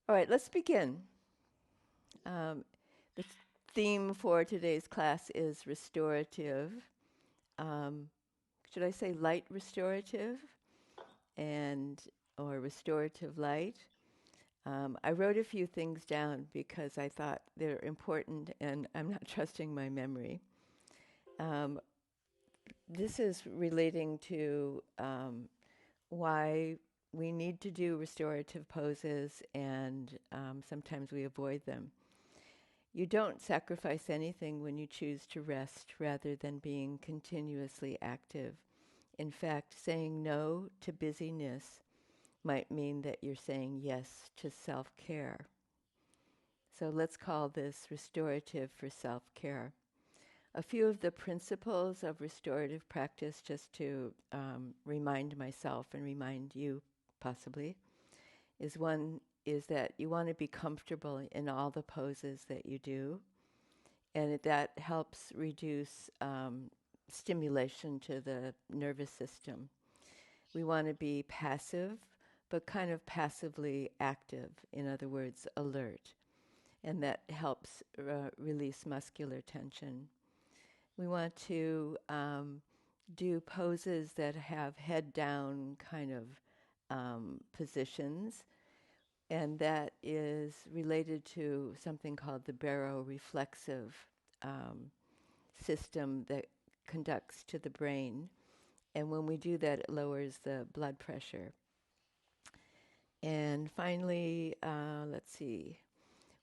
All right, let's begin. Um, the theme for today's class is restorative. Um, should I say light restorative and or restorative light? I wrote a few things down because I thought they're important, and I'm not trusting my memory. Um, this is relating to why we need to do restorative poses, and sometimes we avoid them. You don't sacrifice anything when you choose to rest rather than being continuously active. In fact, saying no to busyness might mean that you're saying yes to self-care. So let's call this restorative for self-care. A few of the principles of restorative practice, just to remind myself and remind you possibly, is one is that you want to be comfortable in all the poses that you do, and that helps reduce stimulation to the nervous system. We want to be passive, but kind of passively active, in other words, alert, and that helps release muscular tension. We want to do poses that have head down kind of positions, and that is related to something called the baroreflexive um, system that conducts to the brain. And when we do that, it lowers the blood pressure. And finally, let's see,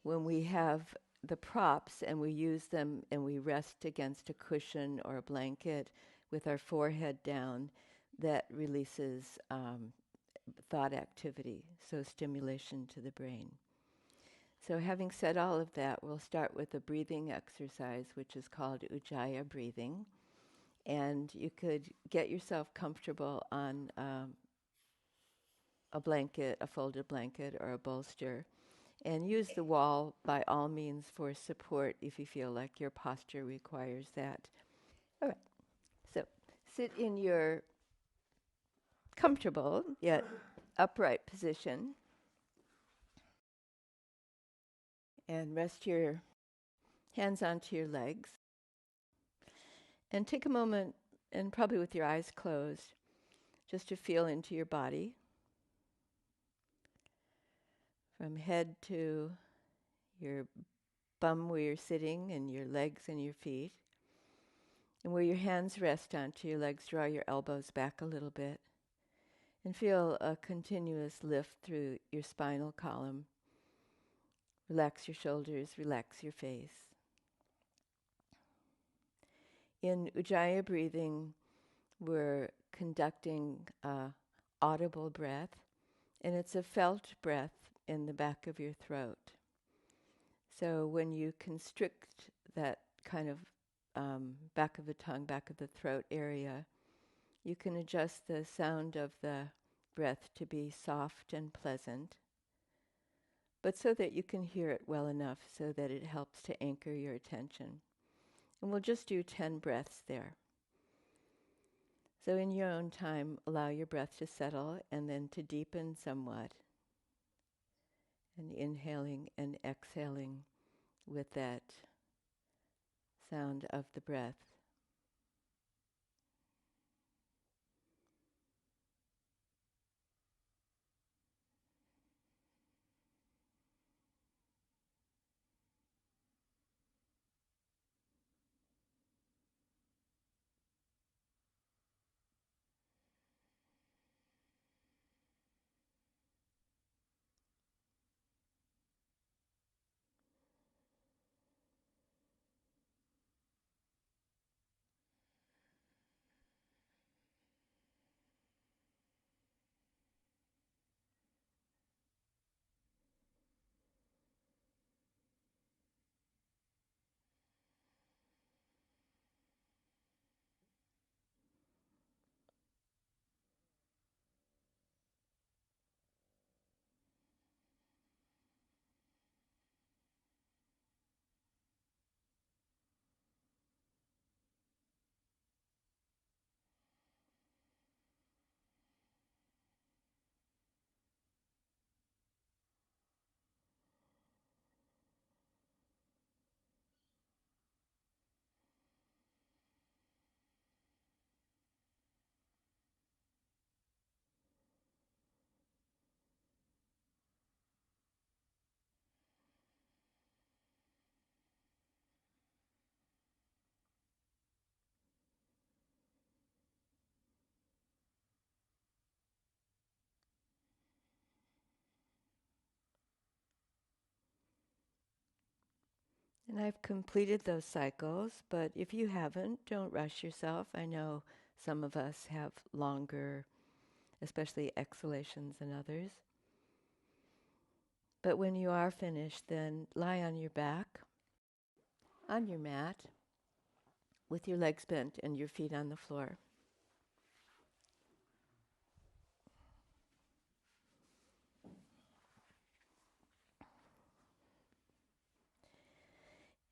when we have the props and we use them and we rest against a cushion or a blanket with our forehead down, that releases thought activity, so stimulation to the brain. So having said all of that, we'll start with a breathing exercise, which is called Ujjaya Breathing. And you could get yourself comfortable on a blanket, a folded blanket, or a bolster, and use the wall by all means for support if you feel like your posture requires that. All right, so sit in your comfortable yet upright position and rest your hands onto your legs. And take a moment, and probably with your eyes closed, just to feel into your body from head to your bum where you're sitting and your legs and your feet. And where your hands rest onto your legs, draw your elbows back a little bit and feel a continuous lift through your spinal column. Relax your shoulders, relax your face. In Ujjaya breathing, we're conducting audible breath, and it's a felt breath in the back of your throat. So when you constrict that kind of back of the tongue, back of the throat area, you can adjust the sound of the breath to be soft and pleasant, but so that you can hear it well enough so that it helps to anchor your attention. And we'll just do 10 breaths there. So in your own time, allow your breath to settle and then to deepen somewhat, and inhaling and exhaling with that sound of the breath. And I've completed those cycles, but if you haven't, don't rush yourself. I know some of us have longer, especially exhalations than others. But when you are finished, then lie on your back, on your mat, with your legs bent and your feet on the floor.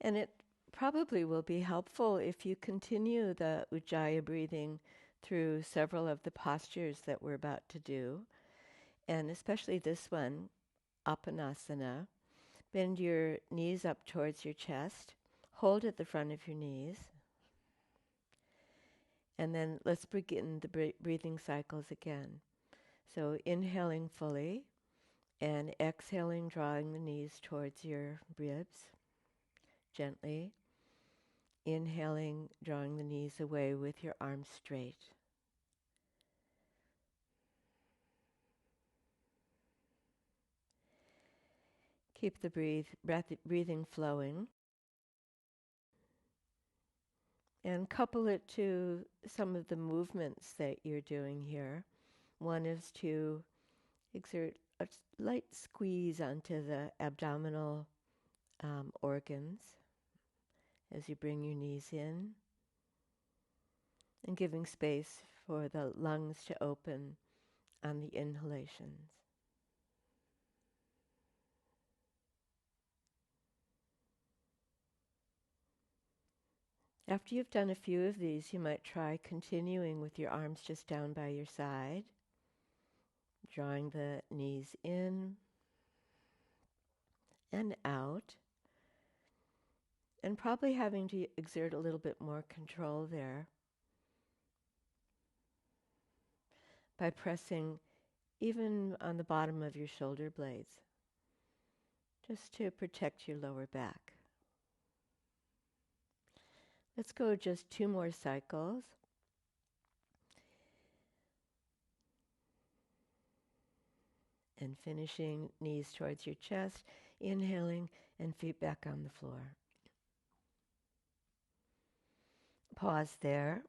And it probably will be helpful if you continue the Ujjaya breathing through several of the postures that we're about to do, and especially this one, Uttanasana. Bend your knees up towards your chest, hold at the front of your knees, and then let's begin the breathing cycles again. So inhaling fully and exhaling, drawing the knees towards your ribs gently. Inhaling, drawing the knees away with your arms straight. Keep the breathing flowing. And couple it to some of the movements that you're doing here. One is to exert a light squeeze onto the abdominal organs as you bring your knees in, and giving space for the lungs to open on the inhalations. After you've done a few of these, you might try continuing with your arms just down by your side, drawing the knees in and out, and probably having to exert a little bit more control there by pressing even on the bottom of your shoulder blades, just to protect your lower back. Let's go just 2 more cycles. And finishing, knees towards your chest, inhaling, and feet back on the floor. Pause there.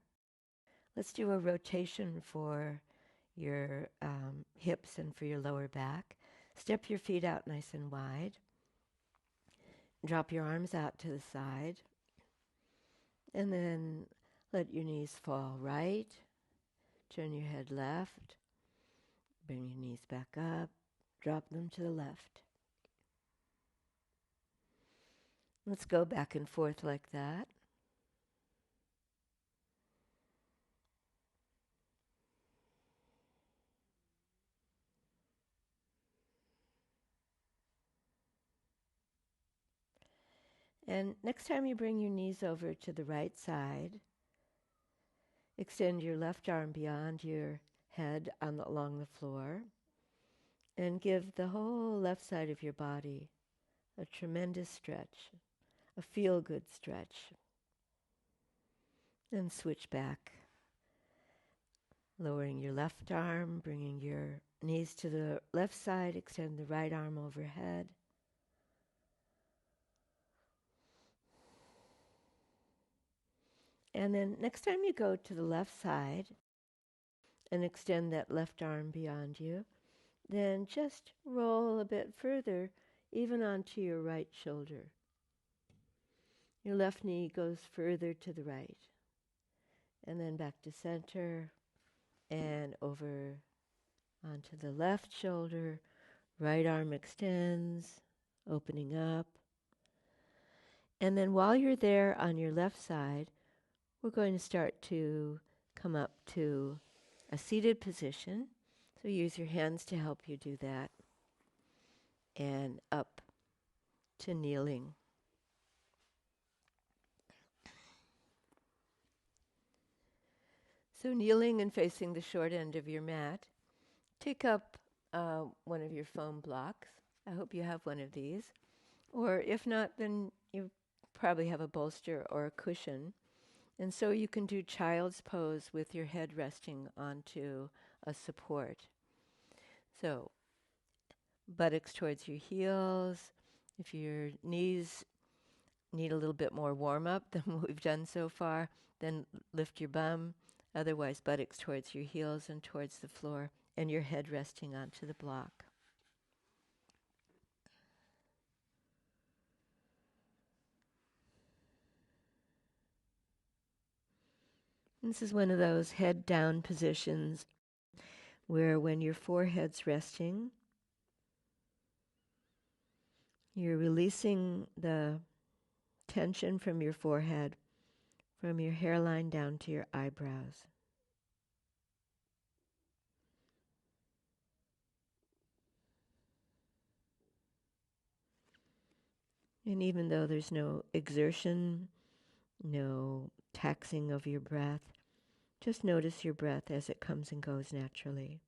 Let's do a rotation for your hips and for your lower back. Step your feet out nice and wide. Drop your arms out to the side. And then let your knees fall right. Turn your head left. Bring your knees back up. Drop them to the left. Let's go back and forth like that. And next time you bring your knees over to the right side, extend your left arm beyond your head along the floor, and give the whole left side of your body a tremendous stretch, a feel-good stretch. Then switch back, lowering your left arm, bringing your knees to the left side, extend the right arm overhead. And then next time you go to the left side and extend that left arm beyond you, then just roll a bit further, even onto your right shoulder. Your left knee goes further to the right. And then back to center and over onto the left shoulder. Right arm extends, opening up. And then while you're there on your left side, we're going to start to come up to a seated position. So use your hands to help you do that. And up to kneeling. So kneeling and facing the short end of your mat, take up one of your foam blocks. I hope you have one of these. Or if not, then you probably have a bolster or a cushion. And so you can do child's pose with your head resting onto a support. So buttocks towards your heels. If your knees need a little bit more warm-up than what we've done so far, then lift your bum. Otherwise, buttocks towards your heels and towards the floor, and your head resting onto the block. This is one of those head down positions where when your forehead's resting, you're releasing the tension from your forehead, from your hairline down to your eyebrows. And even though there's no exertion, no taxing of your breath, just notice your breath as it comes and goes naturally.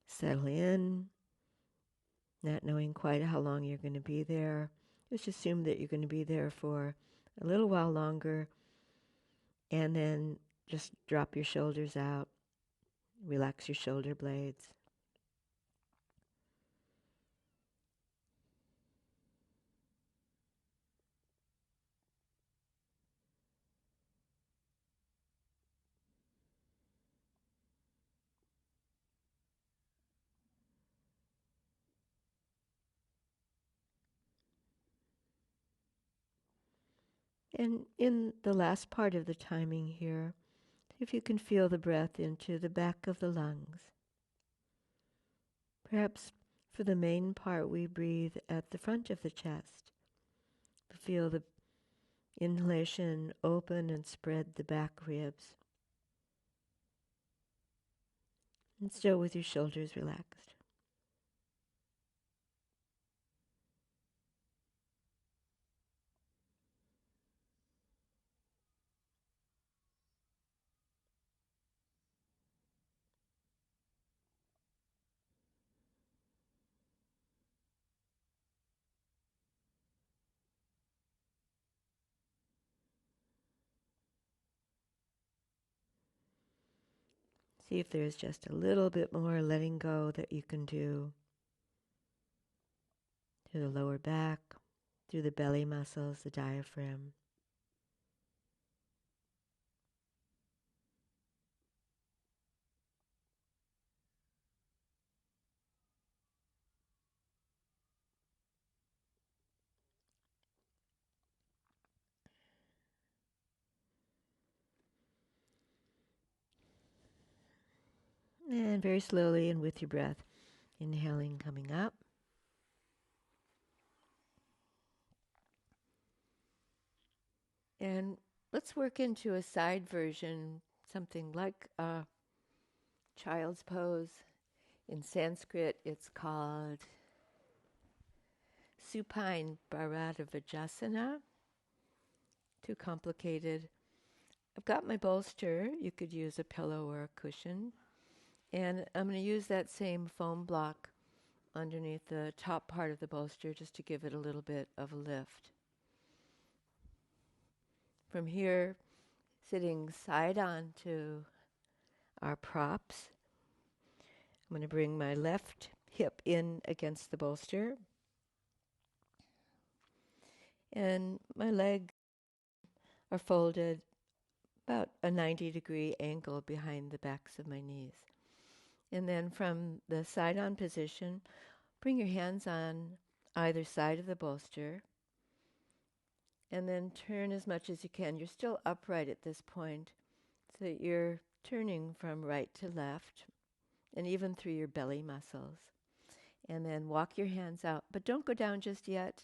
Settle in, not knowing quite how long you're going to be there. Just assume that you're going to be there for a little while longer, and then just drop your shoulders out, relax your shoulder blades. And in the last part of the timing here, if you can feel the breath into the back of the lungs. Perhaps for the main part, we breathe at the front of the chest. Feel the inhalation open and spread the back ribs. And still with your shoulders relaxed. See if there's just a little bit more letting go that you can do to the lower back, through the belly muscles, the diaphragm. And very slowly and with your breath, inhaling, coming up. And let's work into a side version, something like a child's pose. In Sanskrit, it's called supine Bharadvajasana. Too complicated. I've got my bolster. You could use a pillow or a cushion. And I'm going to use that same foam block underneath the top part of the bolster just to give it a little bit of a lift. From here, sitting side on to our props, I'm going to bring my left hip in against the bolster. And my legs are folded about a 90-degree angle behind the backs of my knees. And then from the side-on position, bring your hands on either side of the bolster, and then turn as much as you can. You're still upright at this point, so that you're turning from right to left, and even through your belly muscles. And then walk your hands out, but don't go down just yet.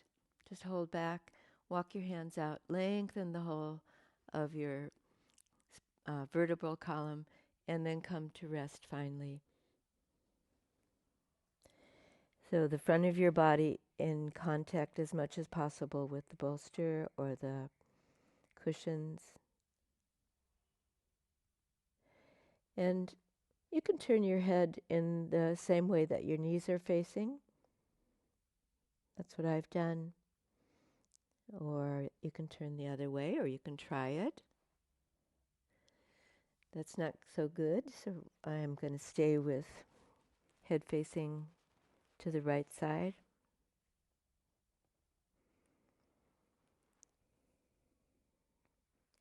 Just hold back, walk your hands out, lengthen the whole of your vertebral column, and then come to rest finally. So the front of your body in contact as much as possible with the bolster or the cushions. And you can turn your head in the same way that your knees are facing. That's what I've done. Or you can turn the other way, or you can try it. That's not so good, so I'm going to stay with head facing to the right side.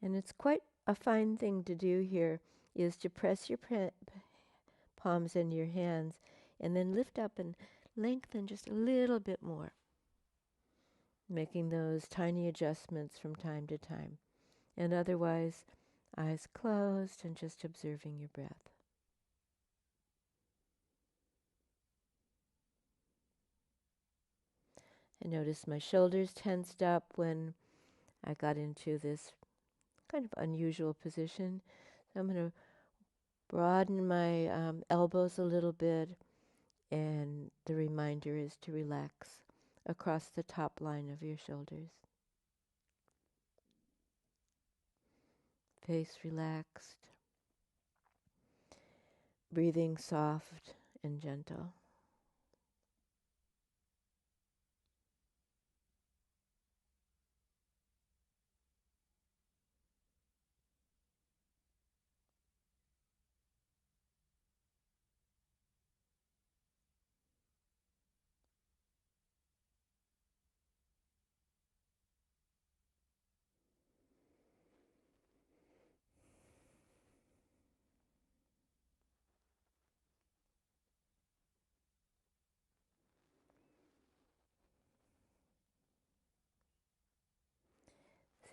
And it's quite a fine thing to do here is to press your palms into your hands and then lift up and lengthen just a little bit more, making those tiny adjustments from time to time. And otherwise, eyes closed and just observing your breath. I noticed my shoulders tensed up when I got into this kind of unusual position. So I'm going to broaden my elbows a little bit, and the reminder is to relax across the top line of your shoulders. Face relaxed, breathing soft and gentle.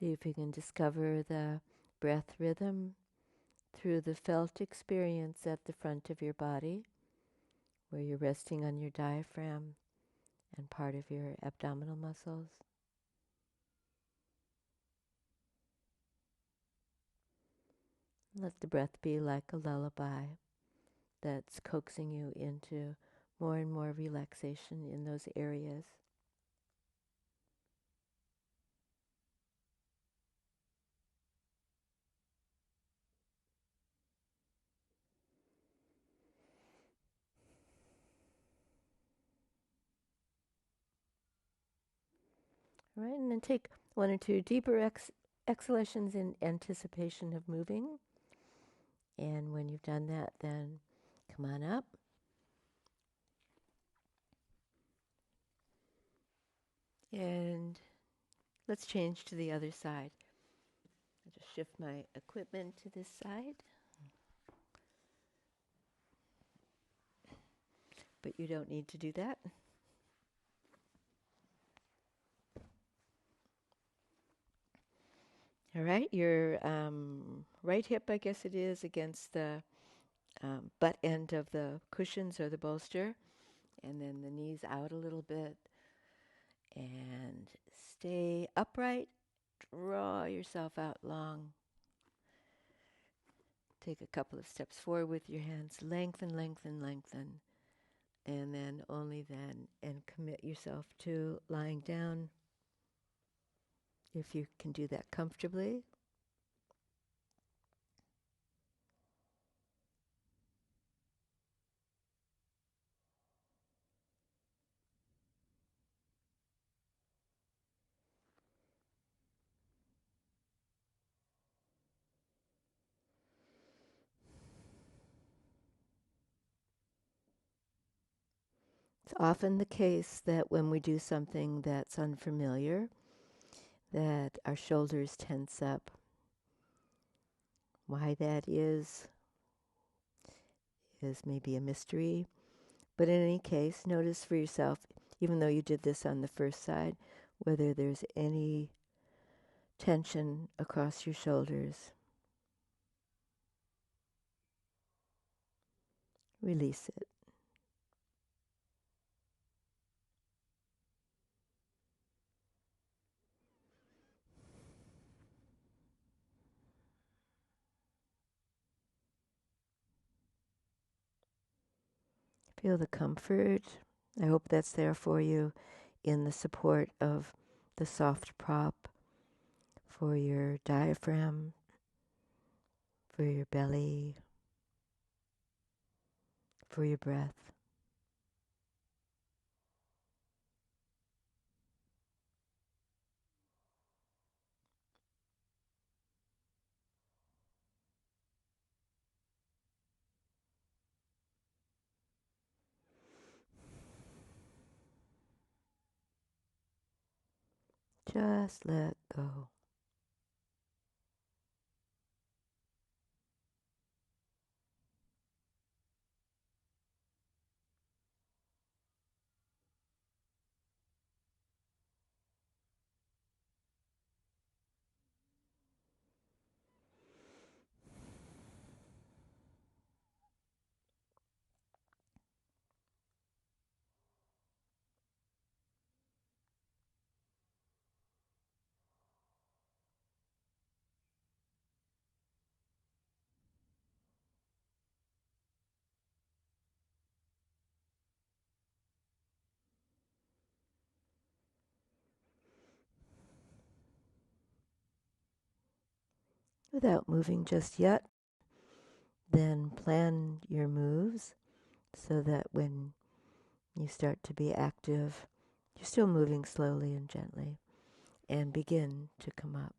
See if you can discover the breath rhythm through the felt experience at the front of your body, where you're resting on your diaphragm and part of your abdominal muscles. Let the breath be like a lullaby that's coaxing you into more and more relaxation in those areas. All right, and then take one or two deeper exhalations in anticipation of moving. And when you've done that, then come on up. And let's change to the other side. I'll just shift my equipment to this side. But you don't need to do that. All right, your right hip, I guess it is, against the butt end of the cushions or the bolster. And then the knees out a little bit. And stay upright. Draw yourself out long. Take a couple of steps forward with your hands. Lengthen, lengthen, lengthen. And then only then, and commit yourself to lying down if you can do that comfortably. It's often the case that when we do something that's unfamiliar, that our shoulders tense up. Why that is maybe a mystery. But in any case, notice for yourself, even though you did this on the first side, whether there's any tension across your shoulders. Release it. Feel the comfort. I hope that's there for you in the support of the soft prop for your diaphragm, for your belly, for your breath. Just let go. Without moving just yet, then plan your moves so that when you start to be active, you're still moving slowly and gently, and begin to come up.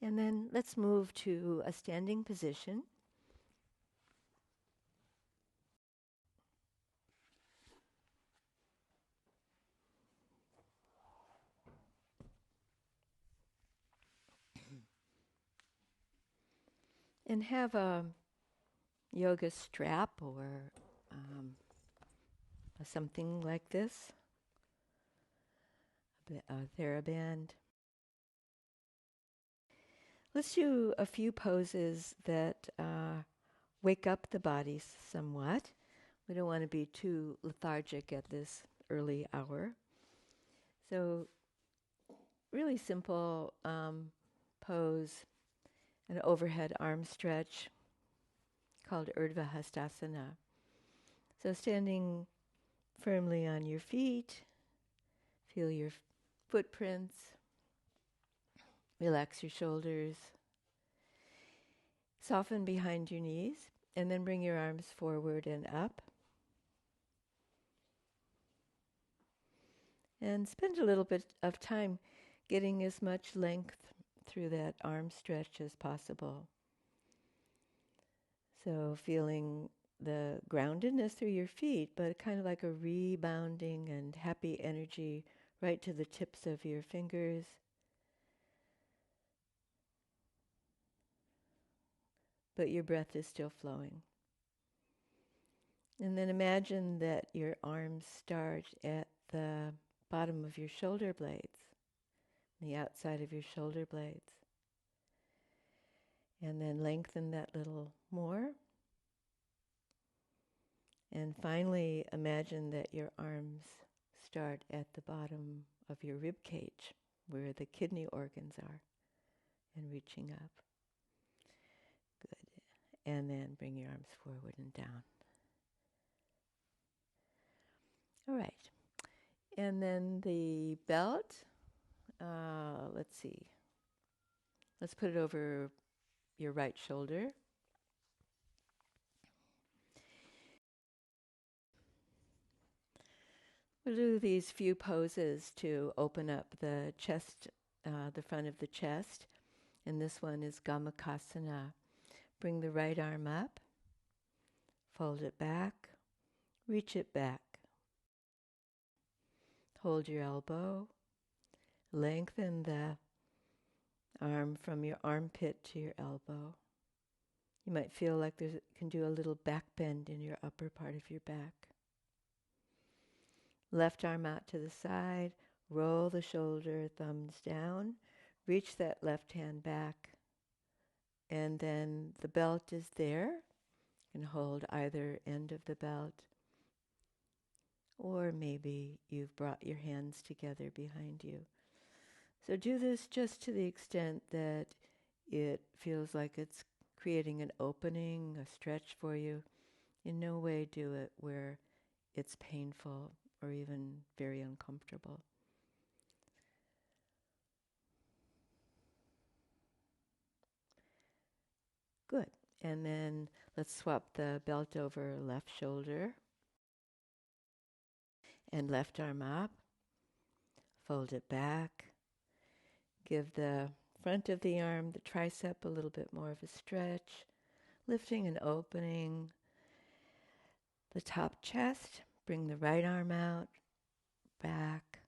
And then let's move to a standing position. And have a yoga strap or something like this, a TheraBand. Let's do a few poses that wake up the body somewhat. We don't want to be too lethargic at this early hour. So really simple pose, an overhead arm stretch called Urdhva Hastasana. So standing firmly on your feet, feel your footprints, relax your shoulders, soften behind your knees, and then bring your arms forward and up. And spend a little bit of time getting as much length through that arm stretch as possible. So feeling the groundedness through your feet, but kind of like a rebounding and happy energy right to the tips of your fingers. But your breath is still flowing. And then imagine that your arms start at the bottom of your shoulder blades, the outside of your shoulder blades. And then lengthen that little more. And finally, imagine that your arms start at the bottom of your rib cage, where the kidney organs are, and reaching up. Good. And then bring your arms forward and down. All right. And then the belt, let's see. Let's put it over your right shoulder. We'll do these few poses to open up the chest, the front of the chest. And this one is Gamakasana. Bring the right arm up, fold it back, reach it back. Hold your elbow, lengthen the arm from your armpit to your elbow. You might feel like you can do a little back bend in your upper part of your back. Left arm out to the side, roll the shoulder, thumbs down, reach that left hand back, and then the belt is there. You can hold either end of the belt, or maybe you've brought your hands together behind you. So do this just to the extent that it feels like it's creating an opening, a stretch for you. In no way do it where it's painful or even very uncomfortable. Good. And then let's swap the belt over left shoulder and left arm up. Fold it back. Give the front of the arm, the tricep, a little bit more of a stretch. Lifting and opening the top chest. Bring the right arm out, back.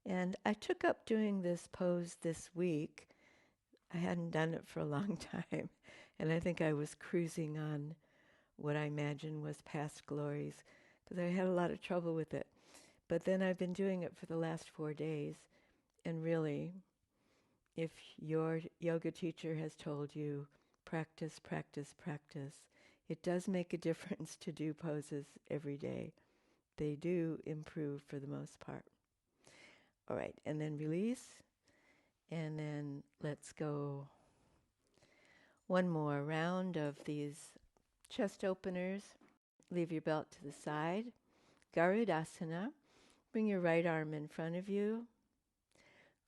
And I took up doing this pose this week. I hadn't done it for a long time, and I think I was cruising on what I imagine was past glories, because I had a lot of trouble with it. But then I've been doing it for the last 4 days, and really, if your yoga teacher has told you, practice, practice, practice, it does make a difference to do poses every day. They do improve for the most part. All right, and then release, and then let's go one more round of these chest openers. Leave your belt to the side. Garudasana. Bring your right arm in front of you.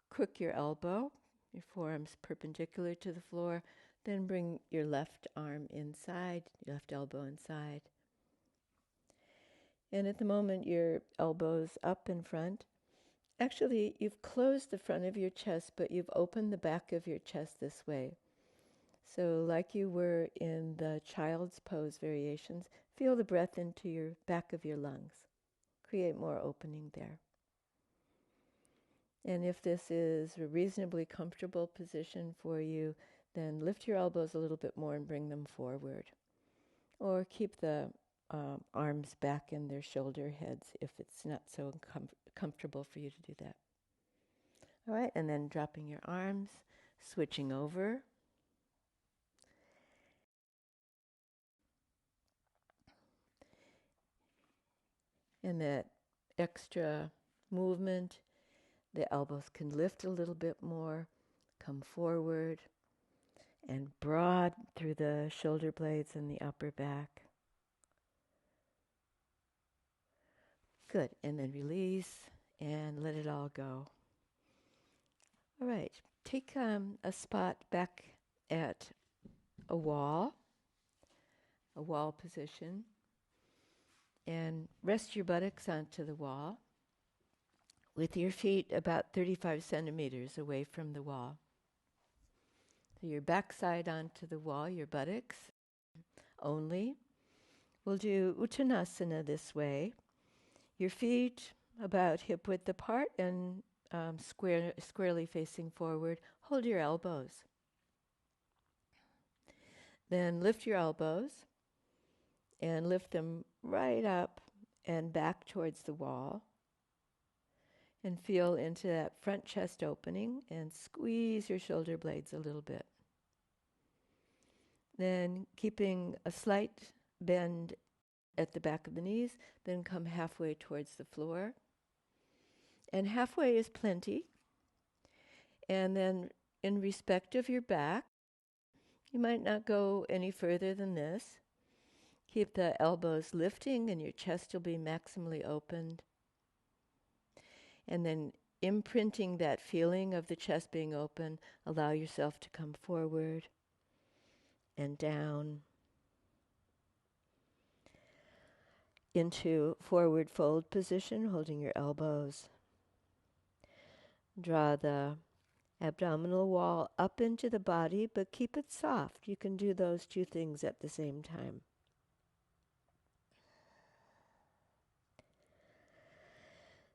Crook your elbow, your forearms perpendicular to the floor. Then bring your left arm inside, your left elbow inside. And at the moment, your elbow's up in front. Actually, you've closed the front of your chest, but you've opened the back of your chest this way. So like you were in the child's pose variations, feel the breath into your back of your lungs. Create more opening there. And if this is a reasonably comfortable position for you, then lift your elbows a little bit more and bring them forward. Or keep the arms back in their shoulder heads if it's not so comfortable for you to do that. All right, and then dropping your arms, switching over. And that extra movement, the elbows can lift a little bit more, come forward, and broad through the shoulder blades and the upper back. Good, and then release and let it all go. All right, take a spot back at a wall position, and rest your buttocks onto the wall with your feet about 35 centimeters away from the wall. So your backside onto the wall, your buttocks only. We'll do Uttanasana this way. Your feet about hip width apart and squarely facing forward. Hold your elbows. Then lift your elbows and lift them right up and back towards the wall. And feel into that front chest opening and squeeze your shoulder blades a little bit. Then keeping a slight bend at the back of the knees, then come halfway towards the floor. And halfway is plenty. And then in respect of your back, you might not go any further than this. Keep the elbows lifting and your chest will be maximally opened. And then imprinting that feeling of the chest being open, allow yourself to come forward and down into forward fold position, holding your elbows. Draw the abdominal wall up into the body, but keep it soft. You can do those two things at the same time.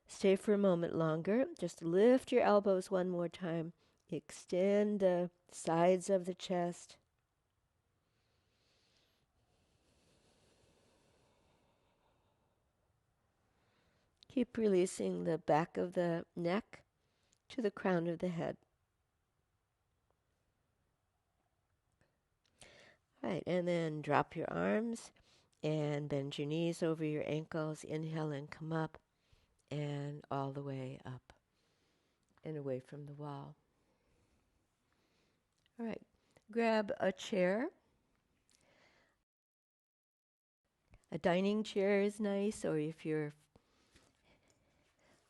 Stay for a moment longer. Just lift your elbows one more time. Extend the sides of the chest. Keep releasing the back of the neck to the crown of the head. Right, and then drop your arms and bend your knees over your ankles. Inhale and come up and all the way up and away from the wall. All right, grab a chair. A dining chair is nice, or if you're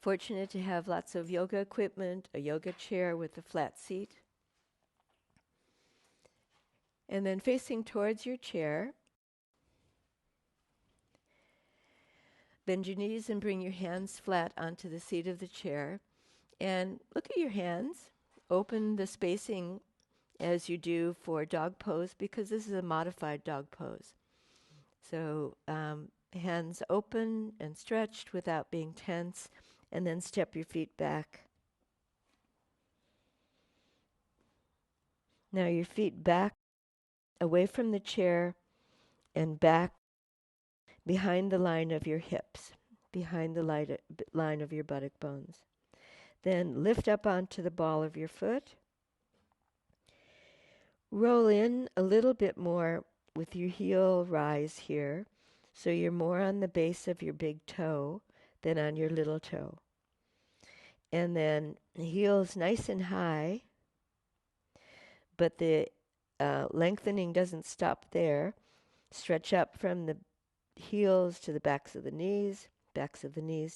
fortunate to have lots of yoga equipment, a yoga chair with a flat seat. And then facing towards your chair, bend your knees and bring your hands flat onto the seat of the chair. And look at your hands. Open the spacing as you do for dog pose, because this is a modified dog pose. So hands open and stretched without being tense, and then step your feet back. Now your feet back away from the chair and back behind the line of your hips, behind the line of your buttock bones. Then lift up onto the ball of your foot. Roll in a little bit more with your heel rise here, so you're more on the base of your big toe than on your little toe. And then heels nice and high, but the lengthening doesn't stop there. Stretch up from the heels to the backs of the knees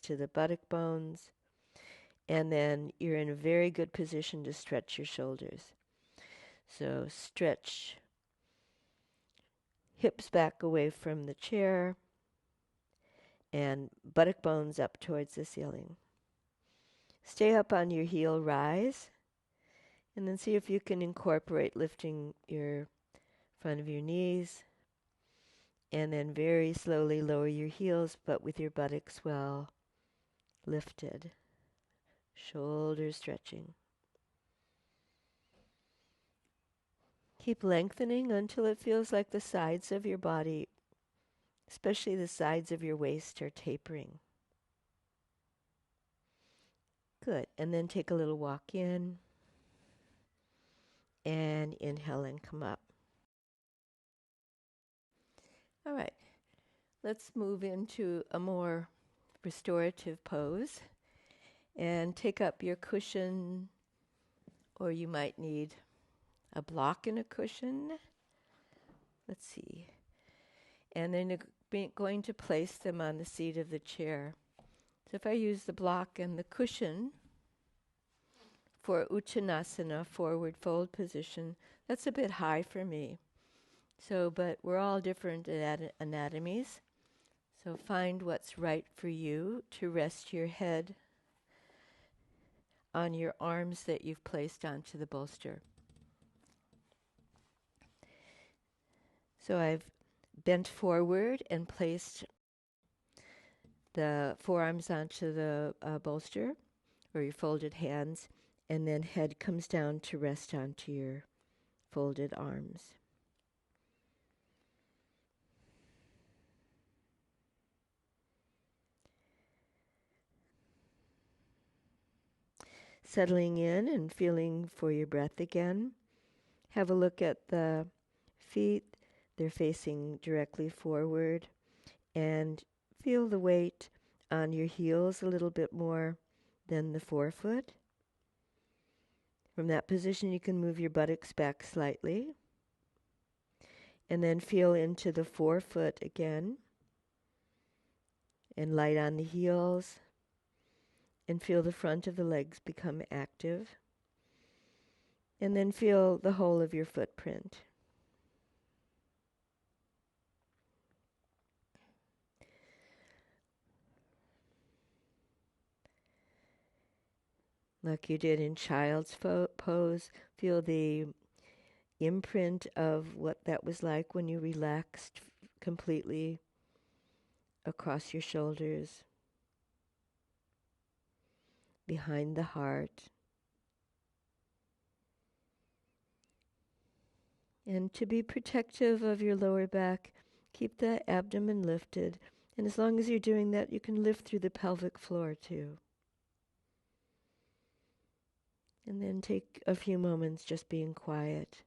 to the buttock bones, and then you're in a very good position to stretch your shoulders. So stretch hips back away from the chair and buttock bones up towards the ceiling. Stay up on your heel rise, and then see if you can incorporate lifting your front of your knees, and then very slowly lower your heels, but with your buttocks well lifted. Shoulders stretching. Keep lengthening until it feels like the sides of your body, especially the sides of your waist, are tapering. Good. And then take a little walk in, and inhale and come up. All right. Let's move into a more restorative pose and take up your cushion, or you might need a block and a cushion. Let's see. And then you're going to place them on the seat of the chair. So if I use the block and the cushion for Uttanasana, forward fold position, that's a bit high for me. So, but we're all different anatomies. So find what's right for you to rest your head on your arms that you've placed onto the bolster. So I've bent forward and placed the forearms onto the bolster, or your folded hands, and then head comes down to rest onto your folded arms. Settling in and feeling for your breath again. Have a look at the feet. They're facing directly forward, and feel the weight on your heels a little bit more than the forefoot. From that position, you can move your buttocks back slightly, and then feel into the forefoot again, and light on the heels, and feel the front of the legs become active, and then feel the whole of your footprint. Like you did in child's pose, feel the imprint of what that was like when you relaxed completely across your shoulders, behind the heart. And to be protective of your lower back, keep the abdomen lifted. And as long as you're doing that, you can lift through the pelvic floor too. And then take a few moments just being quiet.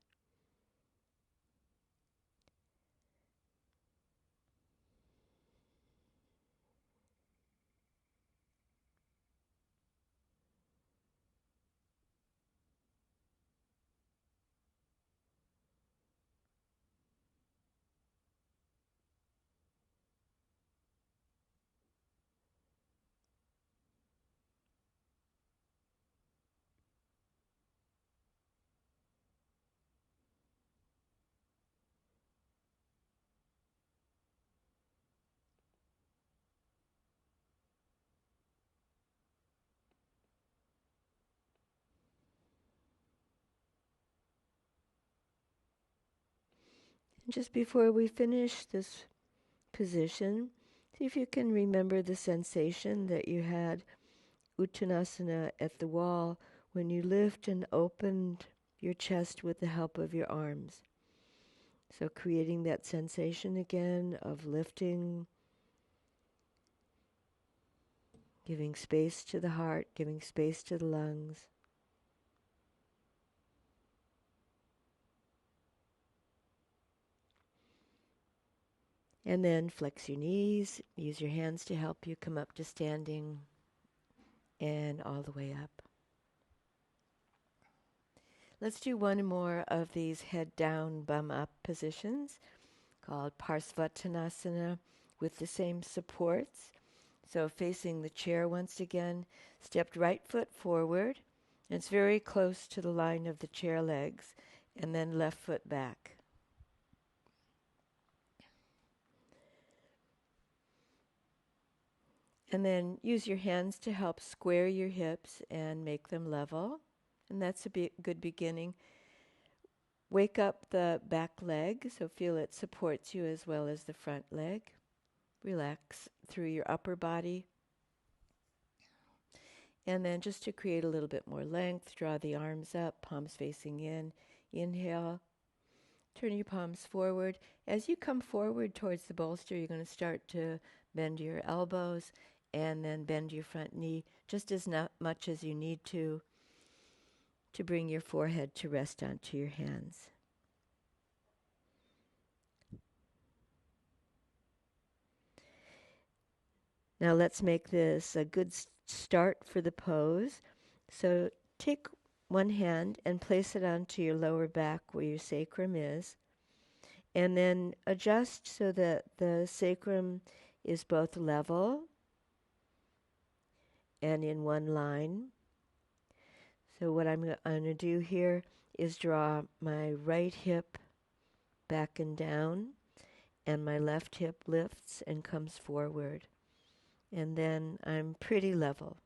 And just before we finish this position, see if you can remember the sensation that you had Uttanasana at the wall when you lift and opened your chest with the help of your arms. So creating that sensation again of lifting, giving space to the heart, giving space to the lungs. And then flex your knees, use your hands to help you come up to standing and all the way up. Let's do one more of these head down, bum up positions called Parsvattanasana with the same supports. So facing the chair once again, stepped right foot forward. And it's very close to the line of the chair legs, and then left foot back. And then use your hands to help square your hips and make them level. And that's a good beginning. Wake up the back leg, so feel it supports you as well as the front leg. Relax through your upper body. And then just to create a little bit more length, draw the arms up, palms facing in. Inhale. Turn your palms forward. As you come forward towards the bolster, you're going to start to bend your elbows and then bend your front knee just as much as you need to bring your forehead to rest onto your hands. Now let's make this a good start for the pose. So take one hand and place it onto your lower back where your sacrum is. And then adjust so that the sacrum is both level and in one line. So what I'm going to do here is draw my right hip back and down, and my left hip lifts and comes forward. And then I'm pretty level,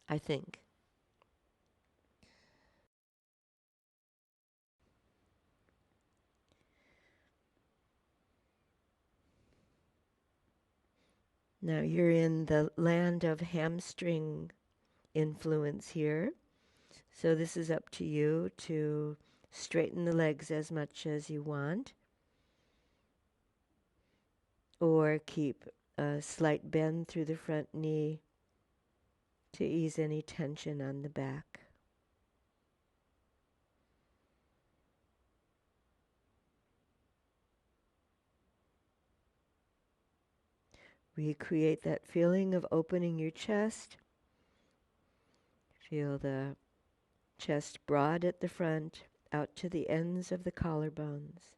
I think. Now you're in the land of hamstring influence here. So this is up to you to straighten the legs as much as you want, or keep a slight bend through the front knee to ease any tension on the back. Recreate that feeling of opening your chest. Feel the chest broad at the front, out to the ends of the collarbones.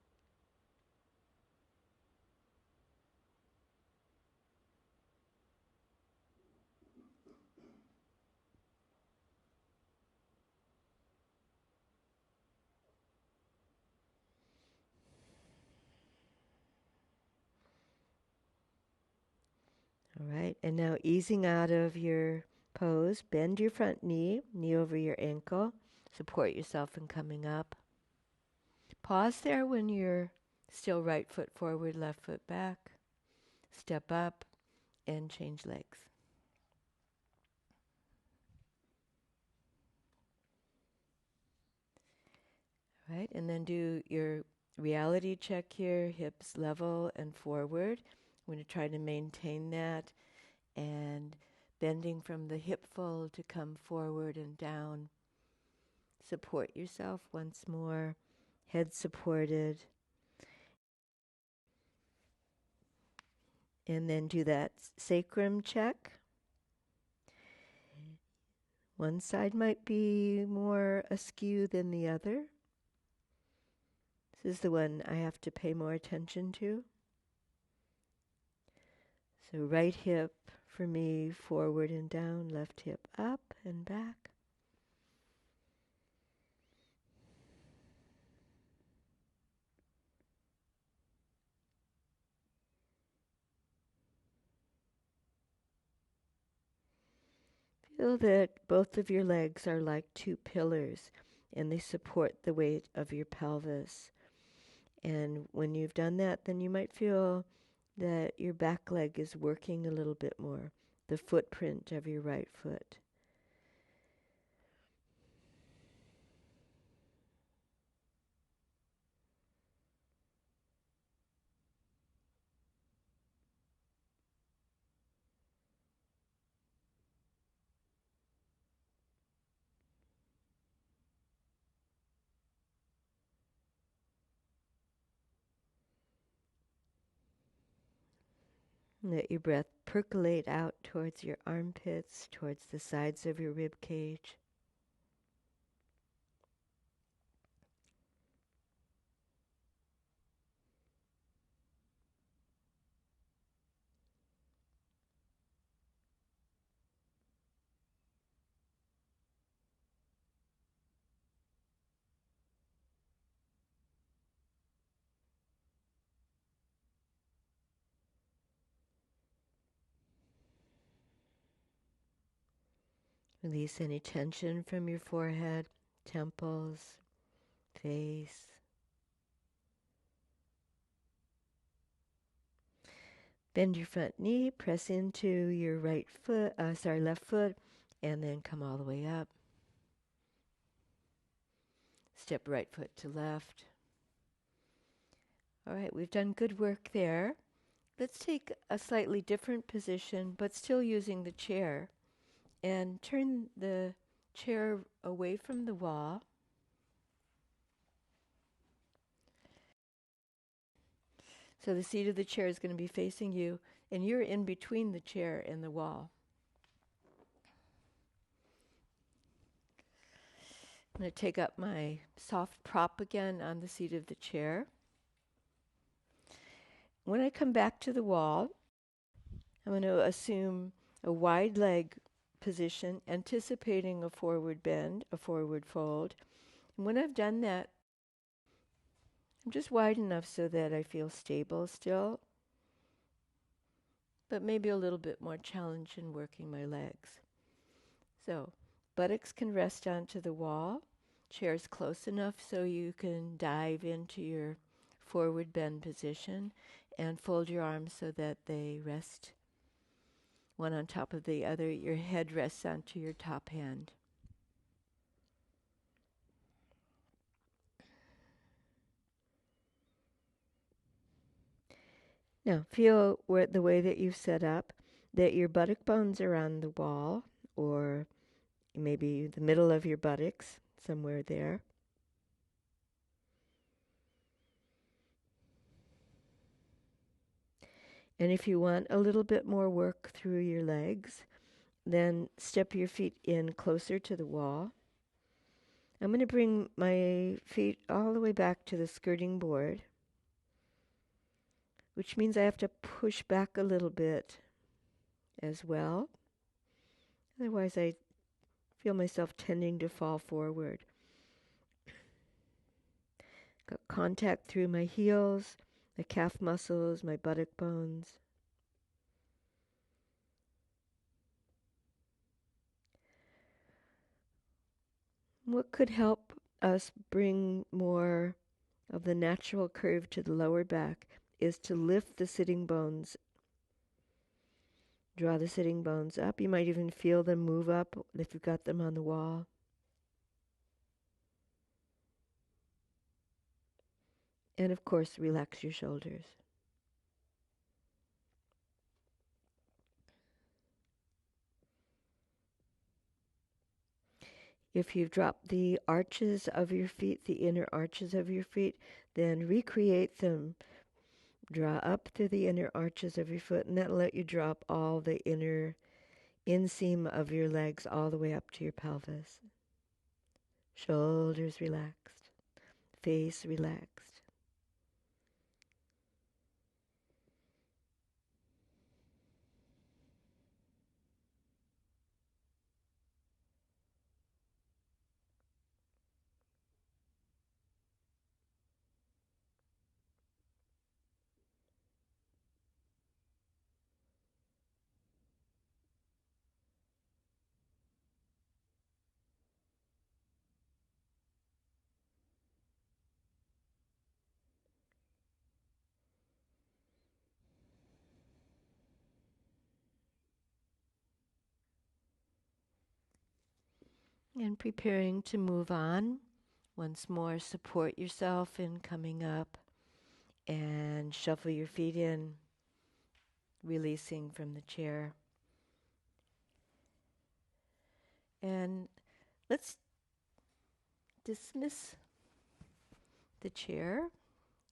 All right, and now easing out of your pose, bend your front knee, knee over your ankle, support yourself in coming up. Pause there when you're still right foot forward, left foot back. Step up and change legs. All right, and then do your reality check here, hips level and forward. I'm going to try to maintain that, and bending from the hip fold to come forward and down. Support yourself once more, head supported. And then do that sacrum check. One side might be more askew than the other. This is the one I have to pay more attention to. So right hip for me, forward and down, left hip up and back. Feel that both of your legs are like two pillars and they support the weight of your pelvis. And when you've done that, then you might feel that your back leg is working a little bit more, the footprint of your right foot. Let your breath percolate out towards your armpits, towards the sides of your rib cage. Release any tension from your forehead, temples, face. Bend your front knee, press into your left foot, and then come all the way up. Step right foot to left. All right, we've done good work there. Let's take a slightly different position, but still using the chair, and turn the chair away from the wall. So the seat of the chair is going to be facing you, and you're in between the chair and the wall. I'm going to take up my soft prop again on the seat of the chair. When I come back to the wall, I'm going to assume a wide leg position, anticipating a forward bend, a forward fold. And when I've done that, I'm just wide enough so that I feel stable still, but maybe a little bit more challenge in working my legs. So, buttocks can rest onto the wall, chair's close enough so you can dive into your forward bend position and fold your arms so that they rest one on top of the other. Your head rests onto your top hand. Now, feel the way that you've set up, that your buttock bones are on the wall, or maybe the middle of your buttocks, somewhere there. And if you want a little bit more work through your legs, then step your feet in closer to the wall. I'm going to bring my feet all the way back to the skirting board, which means I have to push back a little bit as well. Otherwise, I feel myself tending to fall forward. Got contact through my heels, my calf muscles, my buttock bones. What could help us bring more of the natural curve to the lower back is to lift the sitting bones. Draw the sitting bones up. You might even feel them move up if you've got them on the wall. And of course, relax your shoulders. If you've dropped the arches of your feet, the inner arches of your feet, then recreate them. Draw up through the inner arches of your foot, and that'll let you drop all the inner inseam of your legs all the way up to your pelvis. Shoulders relaxed, face relaxed. And preparing to move on. Once more, support yourself in coming up and shuffle your feet in, releasing from the chair. And let's dismiss the chair,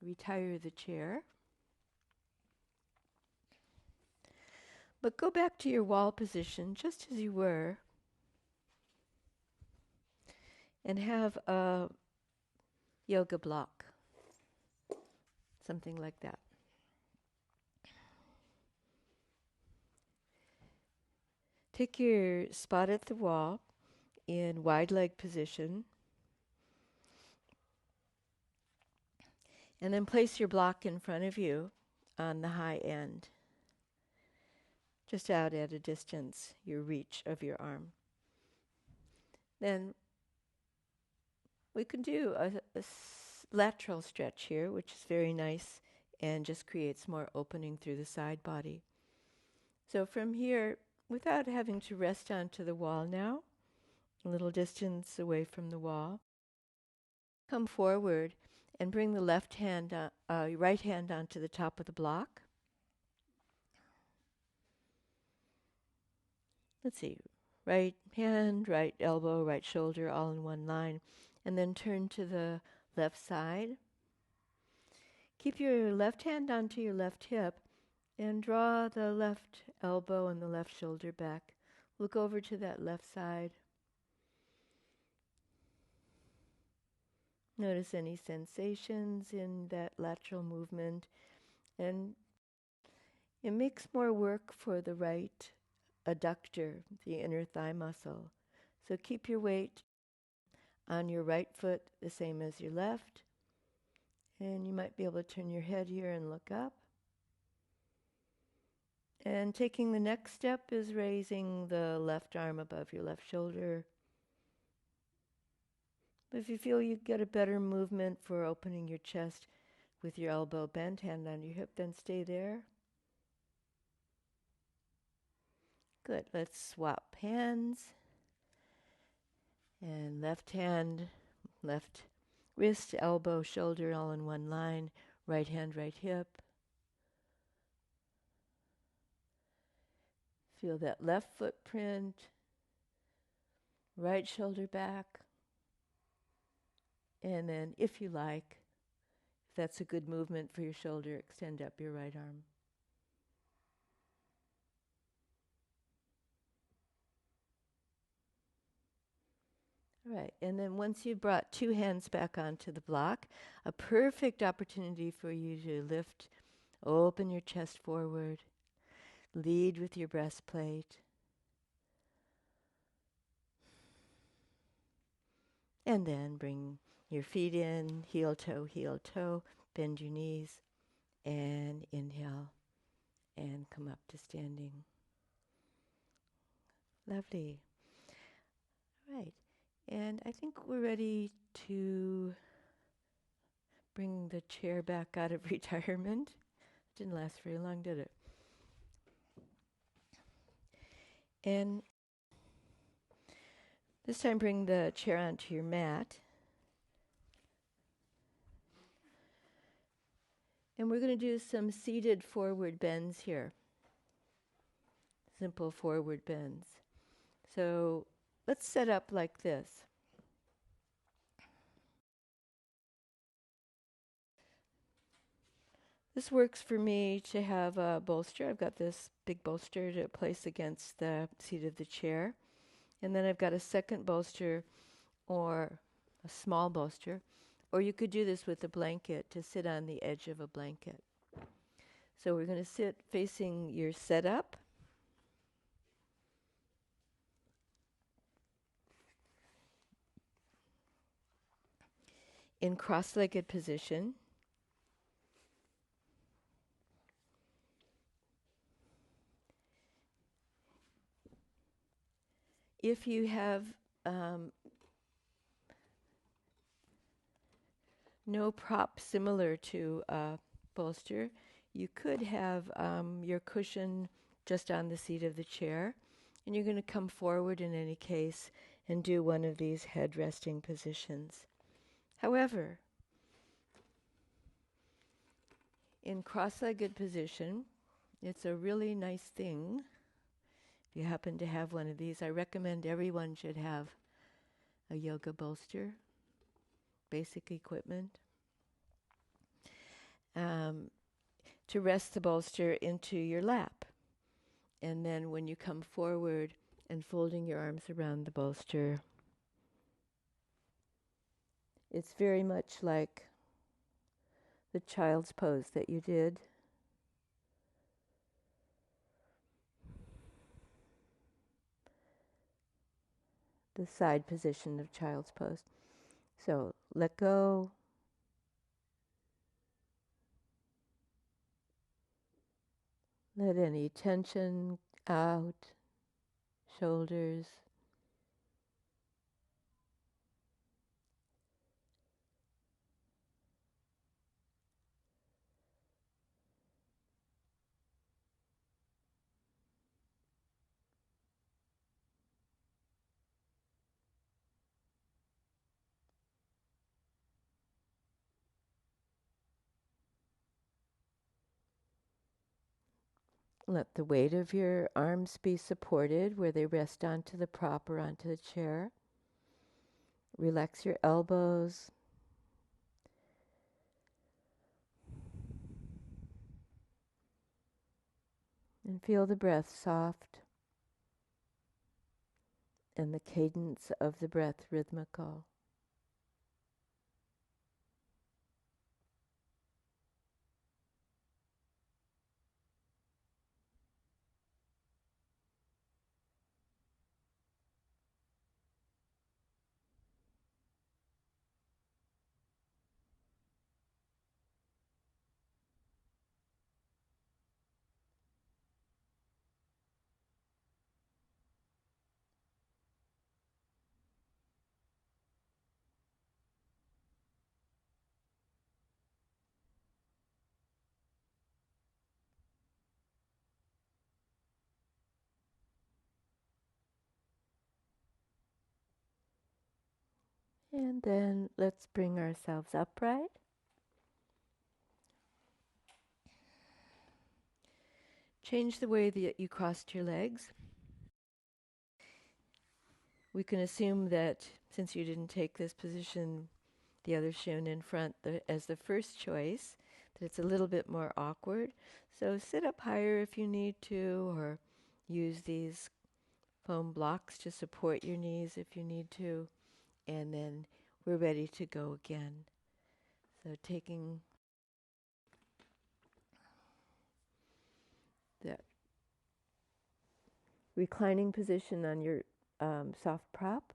retire the chair. But go back to your wall position just as you were and have a yoga block, something like that. Take your spot at the wall in wide leg position and then place your block in front of you on the high end, just out at a distance, your reach of your arm. Then we can do a lateral stretch here, which is very nice and just creates more opening through the side body. So from here, without having to rest onto the wall now, a little distance away from the wall, come forward and bring the right hand onto the top of the block. Let's see, right hand, right elbow, right shoulder, all in one line. And then turn to the left side. Keep your left hand onto your left hip and draw the left elbow and the left shoulder back. Look over to that left side. Notice any sensations in that lateral movement. And it makes more work for the right adductor, the inner thigh muscle. So keep your weight on your right foot the same as your left. And you might be able to turn your head here and look up. And taking the next step is raising the left arm above your left shoulder. But if you feel you get a better movement for opening your chest with your elbow bent, hand on your hip, then stay there. Good. Let's swap hands. And left hand, left wrist, elbow, shoulder, all in one line. Right hand, right hip. Feel that left footprint. Right shoulder back. And then, if you like, if that's a good movement for your shoulder, extend up your right arm. All right, and then once you've brought two hands back onto the block, a perfect opportunity for you to lift, open your chest forward, lead with your breastplate, and then bring your feet in, heel, toe, bend your knees, and inhale, and come up to standing. Lovely. All right, and I think we're ready to bring the chair back out of retirement. Didn't last very long, did it? And this time bring the chair onto your mat. And we're going to do some seated forward bends here. Simple forward bends. So let's set up like this. This works for me to have a bolster. I've got this big bolster to place against the seat of the chair. And then I've got a second bolster or a small bolster. Or you could do this with a blanket, to sit on the edge of a blanket. So we're going to sit facing your setup. In cross-legged position. If you have no prop similar to a bolster, you could have your cushion just on the seat of the chair. And you're going to come forward in any case and do one of these head resting positions. However, in cross-legged position, it's a really nice thing. If you happen to have one of these, I recommend everyone should have a yoga bolster, basic equipment, to rest the bolster into your lap. And then when you come forward and folding your arms around the bolster, it's very much like the child's pose that you did. The side position of child's pose. So let go. Let any tension out, shoulders. Let the weight of your arms be supported where they rest onto the prop or onto the chair. Relax your elbows. And feel the breath soft and the cadence of the breath rhythmical. And then let's bring ourselves upright. Change the way that you crossed your legs. We can assume that since you didn't take this position, the other shin in front as the first choice, that it's a little bit more awkward. So sit up higher if you need to, or use these foam blocks to support your knees if you need to. And then we're ready to go again. So taking the reclining position on your soft prop.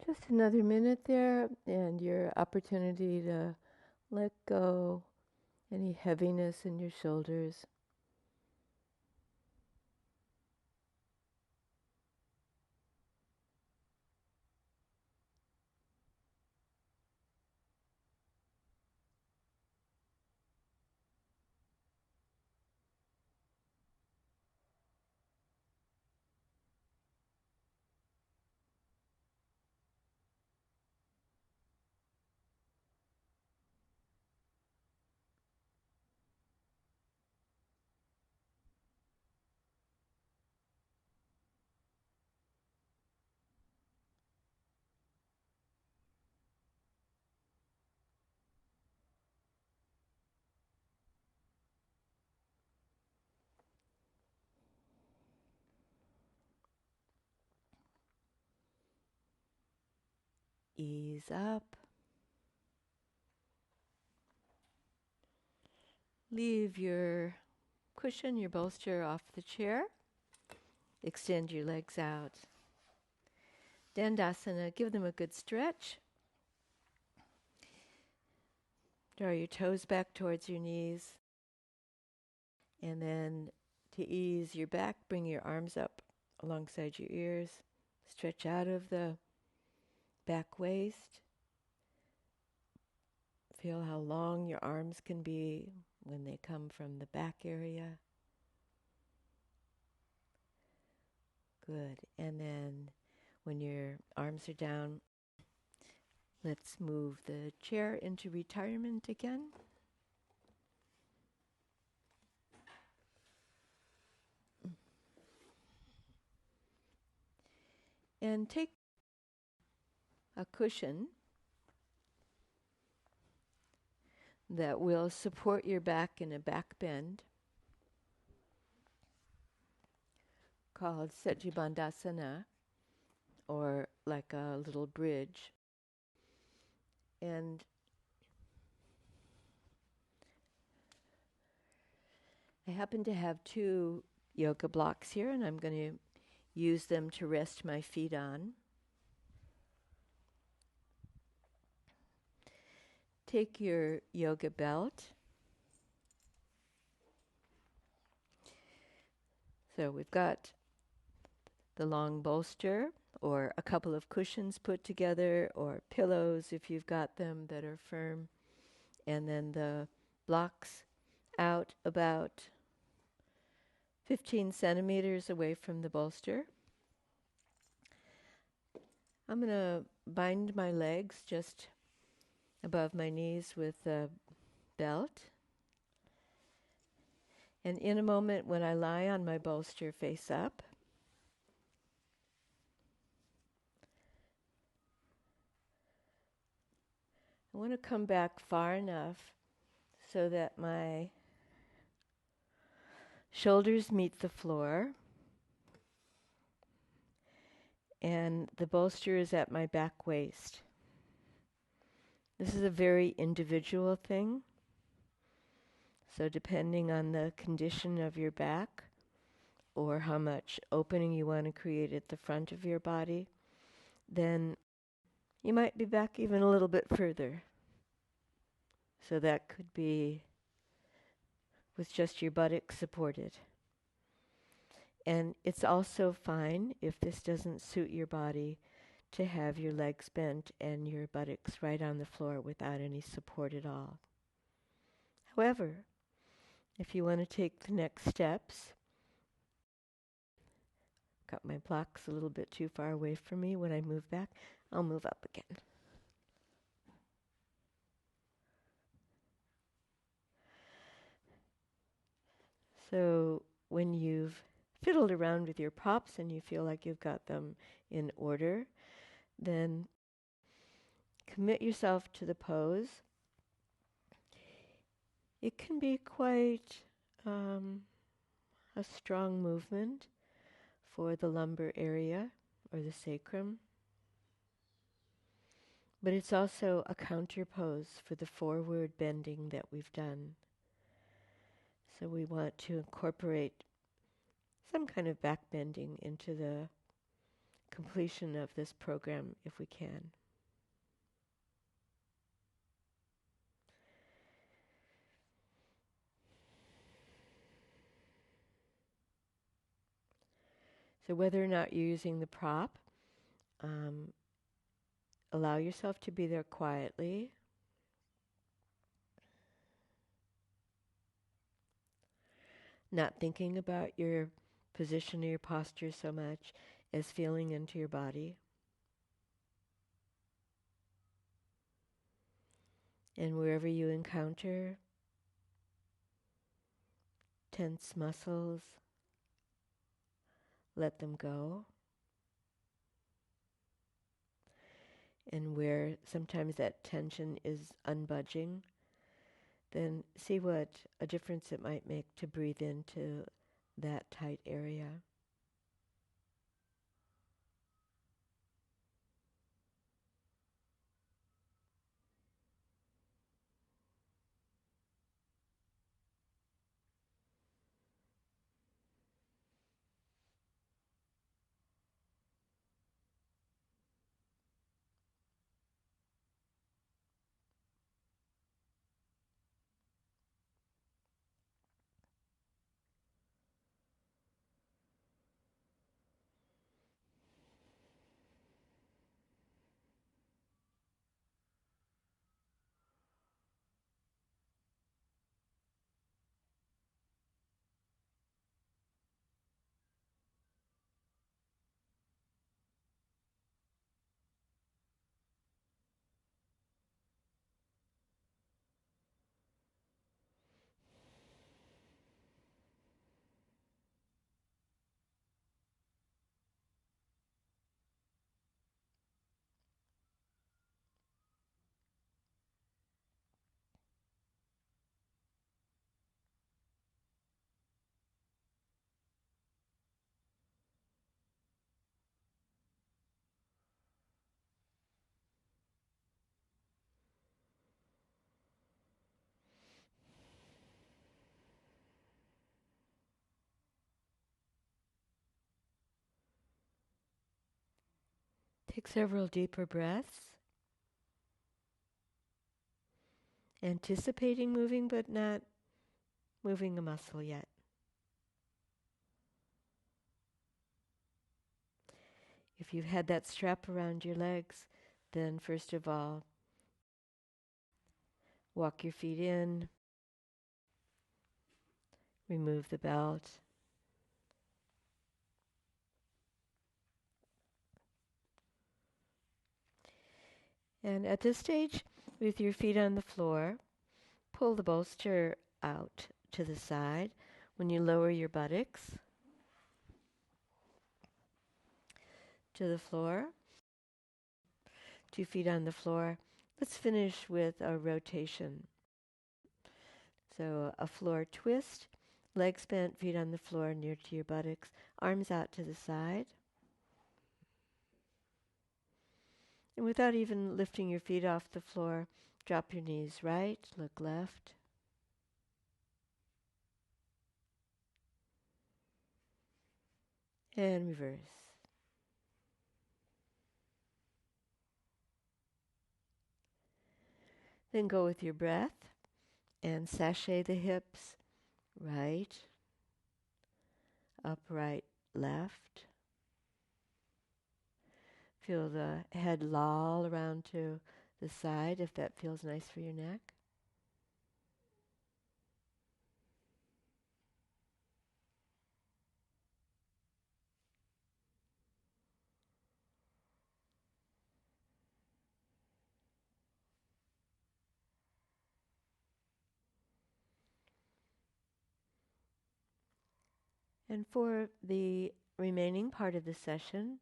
Just another minute there, and your opportunity to let go any heaviness in your shoulders. ease up. Leave your cushion, your bolster off the chair. Extend your legs out. Dandasana, give them a good stretch. Draw your toes back towards your knees. And then to ease your back, bring your arms up alongside your ears. Stretch out of the back waist. Feel how long your arms can be when they come from the back area. Good. And then when your arms are down, let's move the chair into retirement again. And take a cushion that will support your back in a back bend called Setjibandhasana, or like a little bridge. And I happen to have 2 yoga blocks here, and I'm going to use them to rest my feet on. Take your yoga belt. So we've got the long bolster, or a couple of cushions put together, or pillows if you've got them that are firm, and then the blocks out about 15 centimeters away from the bolster. I'm going to bind my legs just above my knees with a belt. And in a moment, when I lie on my bolster face up, I want to come back far enough so that my shoulders meet the floor and the bolster is at my back waist. This is a very individual thing. So depending on the condition of your back or how much opening you want to create at the front of your body, then you might be back even a little bit further. So that could be with just your buttocks supported. And it's also fine, if this doesn't suit your body, to have your legs bent and your buttocks right on the floor without any support at all. However, if you want to take the next steps, got my blocks a little bit too far away from me. When I move back, I'll move up again. So when you've fiddled around with your props and you feel like you've got them in order, then commit yourself to the pose. It can be quite a strong movement for the lumbar area or the sacrum, but it's also a counter pose for the forward bending that we've done. So we want to incorporate some kind of back bending into the completion of this program if we can. So whether or not you're using the prop, allow yourself to be there quietly. Not thinking about your position or your posture so much as feeling into your body. And wherever you encounter tense muscles, let them go. And where sometimes that tension is unbudging, then see what a difference it might make to breathe into that tight area. Take several deeper breaths, anticipating moving but not moving a muscle yet. If you've had that strap around your legs, then first of all, walk your feet in, remove the belt, and at this stage, with your feet on the floor, pull the bolster out to the side. When you lower your buttocks to the floor, 2 feet on the floor, let's finish with a rotation. So a floor twist, legs bent, feet on the floor near to your buttocks, arms out to the side. And without even lifting your feet off the floor, drop your knees right, look left. And reverse. Then go with your breath and sashay the hips, right, upright, left. Feel the head loll around to the side if that feels nice for your neck. And for the remaining part of the session,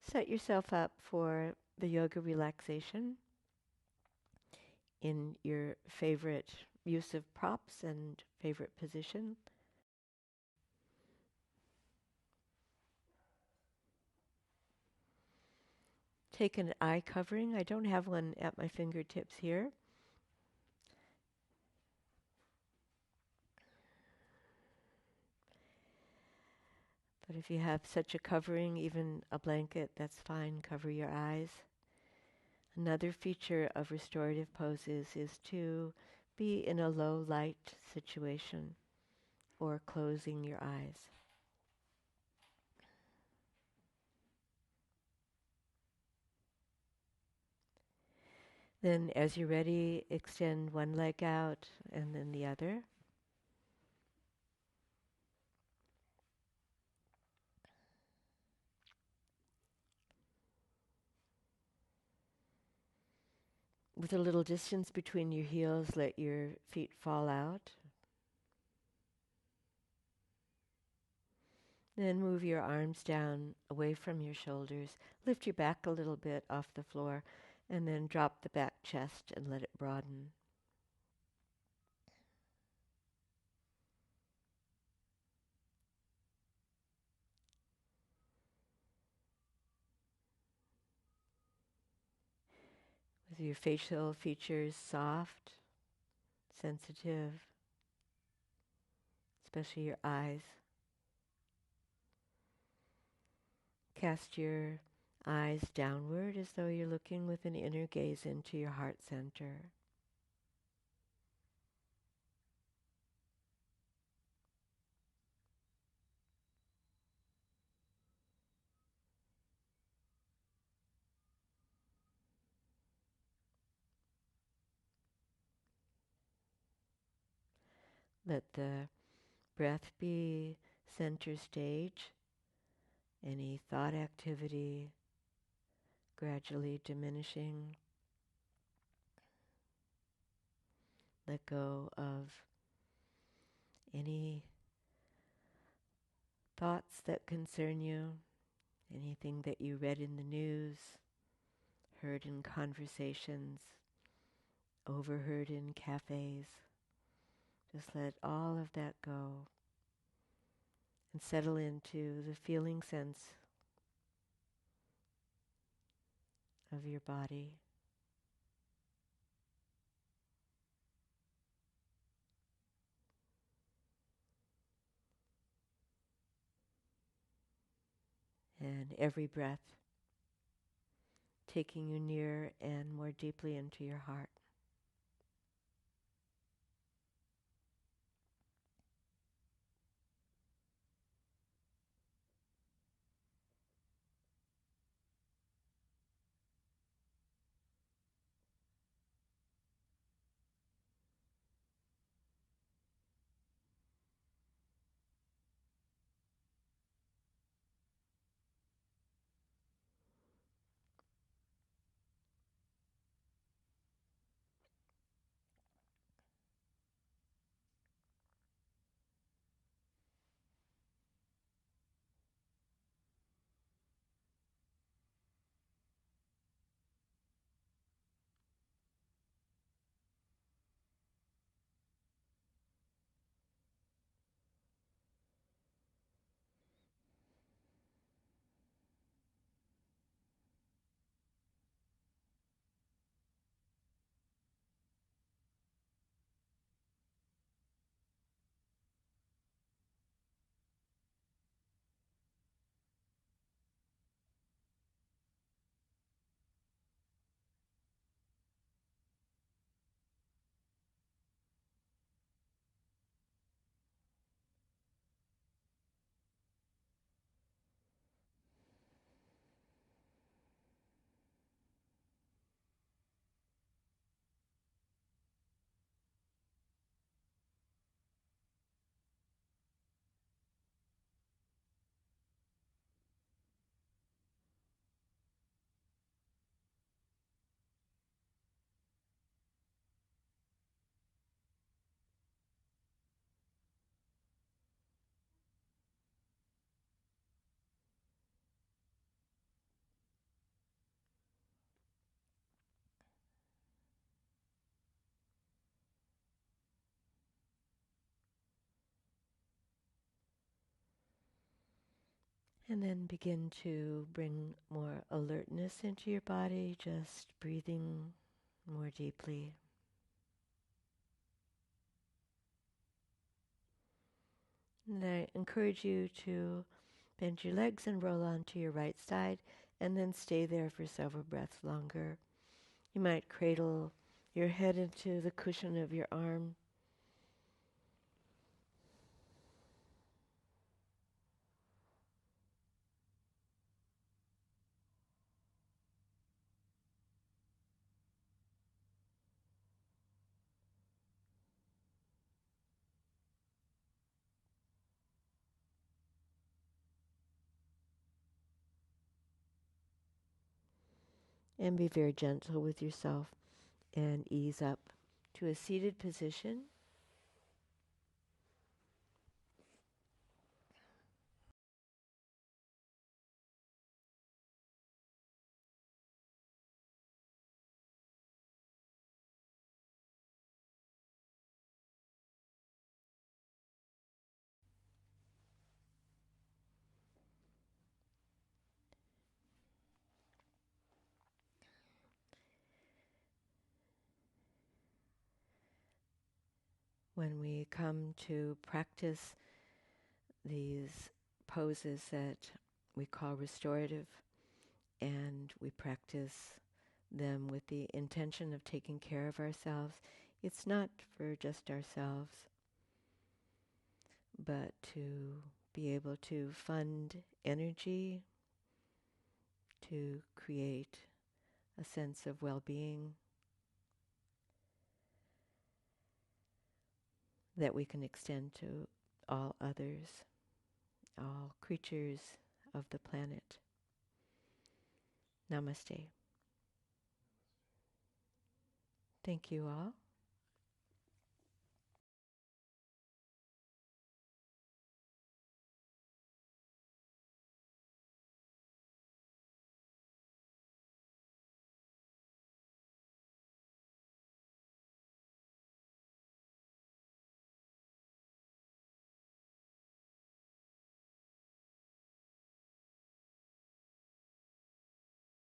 set yourself up for the yoga relaxation in your favorite use of props and favorite position. Take an eye covering. I don't have one at my fingertips here. But if you have such a covering, even a blanket, that's fine. Cover your eyes. Another feature of restorative poses is to be in a low light situation or closing your eyes. Then as you're ready, extend one leg out and then the other. With a little distance between your heels, let your feet fall out. Then move your arms down away from your shoulders. Lift your back a little bit off the floor and then drop the back chest and let it broaden. With your facial features soft, sensitive, especially your eyes. Cast your eyes downward as though you're looking with an inner gaze into your heart center. Let the breath be center stage. Any thought activity gradually diminishing. Let go of any thoughts that concern you, anything that you read in the news, heard in conversations, overheard in cafes. Just let all of that go and settle into the feeling sense of your body. And every breath taking you near and more deeply into your heart. And then begin to bring more alertness into your body, just breathing more deeply. And I encourage you to bend your legs and roll onto your right side and then stay there for several breaths longer. You might cradle your head into the cushion of your arm. And be very gentle with yourself and ease up to a seated position. When we come to practice these poses that we call restorative, and we practice them with the intention of taking care of ourselves, it's not for just ourselves, but to be able to fund energy, to create a sense of well-being that we can extend to all others, all creatures of the planet. Namaste. Thank you all.